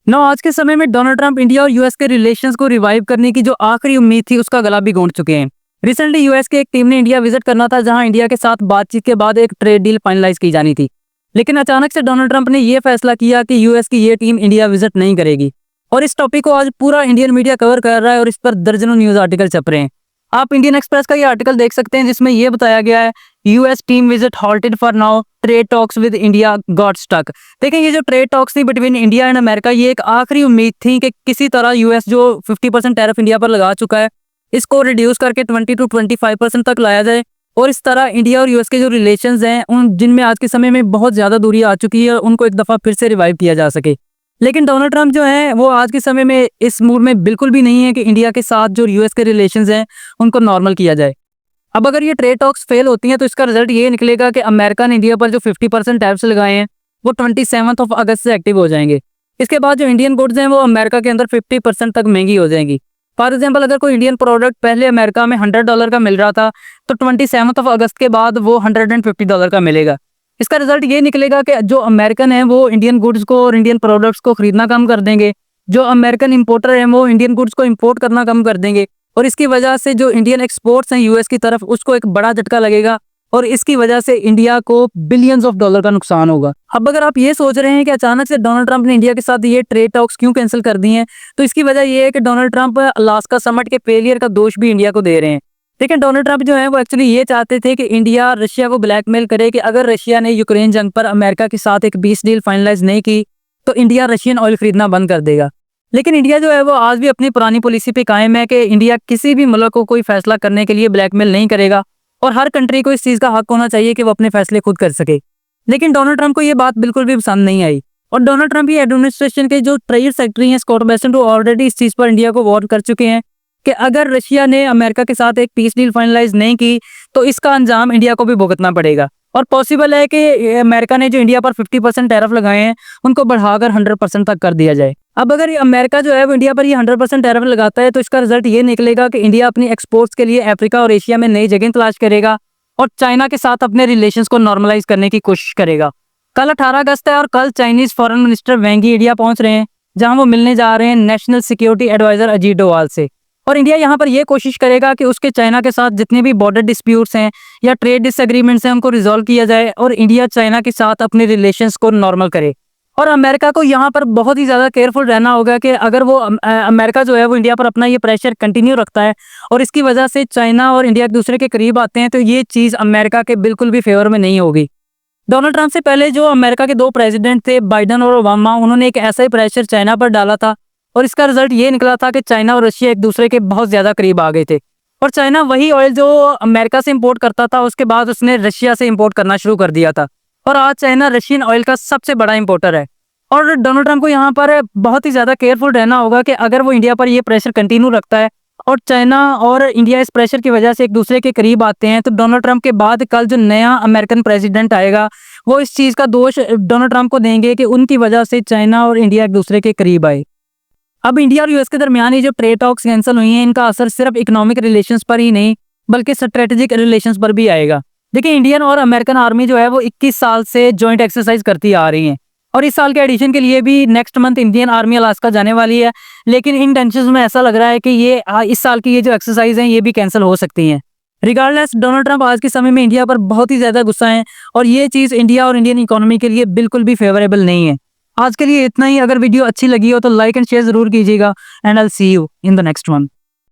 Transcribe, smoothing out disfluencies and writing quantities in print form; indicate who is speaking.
Speaker 1: आज के समय में डोनाल्ड ट्रंप इंडिया और यूएस के रिलेशंस को रिवाइव करने की जो आखिरी उम्मीद थी उसका गला भी घोंट चुके हैं। रिसेंटली यूएस की एक टीम ने इंडिया विजिट करना था, जहां इंडिया के साथ बातचीत के बाद एक ट्रेड डील फाइनलाइज की जानी थी। लेकिन अचानक से डोनाल्ड ट्रंप ने यह फैसला किया कि यूएस की ये टीम इंडिया विजिट नहीं करेगी। और इस टॉपिक को आज पूरा इंडियन मीडिया कवर कर रहा है और इस पर दर्जनों न्यूज आर्टिकल छप रहे हैं। आप इंडियन एक्सप्रेस का ये आर्टिकल देख सकते हैं, जिसमें यह बताया गया है US team visit halted for now, trade talks with India got stuck. देखें, ये जो ट्रेड टॉक्स थी बिटवीन इंडिया एंड अमेरिका, ये एक आखिरी उम्मीद थी कि किसी तरह यूएस जो 50% टैरिफ इंडिया पर लगा चुका है, इसको रिड्यूस करके 20 to 25% तक लाया जाए। और इस तरह इंडिया और यूएस के जो रिलेशंस हैं, उन जिनमें आज के समय में बहुत ज़्यादा दूरी आ चुकी है, उनको एक दफ़ा फिर से रिवाइव किया जा सके। लेकिन डोनाल्ड ट्रंप जो है वो आज के समय में इस मूड में बिल्कुल भी नहीं है कि इंडिया के साथ जो यूएस के रिलेशंस हैं उनको नॉर्मल किया जाए। अब अगर ये ट्रेड टॉक्स फेल होती हैं तो इसका रिजल्ट ये निकलेगा कि अमेरिका ने इंडिया पर जो 50% टैरिफ्स लगाए हैं वो 27 अगस्त से एक्टिव हो जाएंगे। इसके बाद जो इंडियन गुड्स हैं वो अमेरिका के अंदर 50% तक महंगी हो जाएंगी। फॉर एग्जाम्पल, अगर कोई इंडियन प्रोडक्ट पहले अमेरिका में $100 का मिल रहा था तो 27 अगस्त के बाद वो $150 का मिलेगा। इसका रिजल्ट ये निकलेगा कि जो अमेरिकन है वो इंडियन गुड्स को और इंडियन प्रोडक्ट्स को खरीदना कम कर देंगे। जो अमेरिकन इंपोर्टर हैं वो इंडियन गुड्स को इंपोर्ट करना कम कर देंगे। और इसकी वजह से जो इंडियन एक्सपोर्ट्स हैं यूएस की तरफ, उसको एक बड़ा झटका लगेगा और इसकी वजह से इंडिया को बिलियंस ऑफ डॉलर का नुकसान होगा। अब अगर आप ये सोच रहे हैं कि अचानक से डोनाल्ड ट्रंप ने इंडिया के साथ ये ट्रेड टॉक्स क्यों कैंसिल कर दी हैं, तो इसकी वजह ये है कि डोनाल्ड ट्रंप अलास्का समिट के फेलियर का दोष भी इंडिया को दे रहे हैं। लेकिन डोनाल्ड ट्रंप जो है वो एक्चुअली ये चाहते थे कि इंडिया रशिया को ब्लैकमेल करे कि अगर रशिया ने यूक्रेन जंग पर अमेरिका के साथ एक पीस डील फाइनलाइज नहीं की तो इंडिया रशियन ऑयल खरीदना बंद कर देगा। लेकिन इंडिया जो है वो आज भी अपनी पुरानी पॉलिसी पे कायम है कि इंडिया किसी भी मुल्क को कोई फैसला करने के लिए ब्लैकमेल नहीं करेगा और हर कंट्री को इस चीज़ का हक होना चाहिए कि वो अपने फैसले खुद कर सके। लेकिन डोनाल्ड ट्रंप को ये बात बिल्कुल भी पसंद नहीं आई और डोनाल्ड ट्रंप की एडमिनिस्ट्रेशन के जो ट्रेड सेक्रेटरी हैं स्कॉट बेसेंट, वो ऑलरेडी इस चीज़ पर इंडिया को वार्न कर चुके हैं कि अगर रशिया ने अमेरिका के साथ एक पीस डील फाइनलाइज नहीं की तो इसका अंजाम इंडिया को भी भुगतना पड़ेगा। और पॉसिबल है कि अमेरिका ने जो इंडिया पर 50% टैरिफ लगाए हैं उनको बढ़ाकर 100% तक कर दिया जाए। अब अगर अमेरिका जो है वो इंडिया पर ये 100% टैरिफ लगाता है तो इसका रिजल्ट ये निकलेगा कि इंडिया अपनी एक्सपोर्ट्स के लिए अफ्रीका और एशिया में नई जगह तलाश करेगा और चाइना के साथ अपने रिलेशंस को नॉर्मलाइज करने की कोशिश करेगा। कल 18 अगस्त है और कल चाइनीज फॉरेन मिनिस्टर वांग यी इंडिया पहुंच रहे हैं, जहां वो मिलने जा रहे हैं national security adviser Ajit Doval से। और इंडिया यहाँ पर यह कोशिश करेगा कि उसके चाइना के साथ जितने भी बॉर्डर डिस्प्यूट्स हैं या ट्रेड डिसएग्रीमेंट्स हैं उनको रिजॉल्व किया जाए और इंडिया चाइना के साथ अपने रिलेशंस को नॉर्मल करे। और अमेरिका को यहाँ पर बहुत ही ज़्यादा केयरफुल रहना होगा कि अगर वो अमेरिका जो है वो इंडिया पर अपना ये प्रेशर कंटिन्यू रखता है और इसकी वजह से चाइना और इंडिया एक दूसरे के करीब आते हैं तो ये चीज़ अमेरिका के बिल्कुल भी फेवर में नहीं होगी। डोनाल्ड ट्रंप से पहले जो अमेरिका के दो प्रेसिडेंट थे, बाइडन और ओबामा, उन्होंने एक ऐसा ही प्रेशर चाइना पर डाला था और इसका रिजल्ट ये निकला था कि चाइना और रशिया एक दूसरे के बहुत ज़्यादा करीब आ गए थे। और चाइना वही ऑयल जो अमेरिका से इंपोर्ट करता था उसके बाद उसने रशिया से इंपोर्ट करना शुरू कर दिया था और आज चाइना रशियन ऑयल का सबसे बड़ा इंपोर्टर है। और डोनाल्ड ट्रंप को यहाँ पर बहुत ही ज़्यादा केयरफुल रहना होगा कि अगर वो इंडिया पर ये प्रेशर कंटिन्यू रखता है और चाइना और इंडिया इस प्रेशर की वजह से एक दूसरे के करीब आते हैं तो डोनाल्ड ट्रंप के बाद कल जो नया अमेरिकन प्रेसिडेंट आएगा वो इस चीज़ का दोष डोनाल्ड ट्रंप को देंगे कि उनकी वजह से चाइना और इंडिया एक दूसरे के करीब आए। अब इंडिया और यूएस के दरमियान ये जो ट्रेड टॉक्स कैंसिल हुई हैं, इनका असर सिर्फ इकोनॉमिक रिलेशंस पर ही नहीं बल्कि स्ट्रेटेजिक रिलेशंस पर भी आएगा। देखिए, इंडियन और अमेरिकन आर्मी जो है वो 21 साल से जॉइंट एक्सरसाइज करती आ रही हैं और इस साल के एडिशन के लिए भी next month Indian army Alaska जाने वाली है। लेकिन इन टेंशंस में ऐसा लग रहा है कि ये इस साल की ये जो एक्सरसाइज हैं ये भी कैंसिल हो सकती हैं। रिगार्डलेस, डोनाल्ड ट्रंप आज के समय में इंडिया पर बहुत ही ज़्यादा गुस्सा है और ये चीज़ इंडिया और इंडियन इकोनॉमी के लिए बिल्कुल भी फेवरेबल नहीं है। आज के लिए इतना ही। अगर वीडियो अच्छी लगी हो तो लाइक एंड शेयर जरूर कीजिएगा and I will see you in the next one.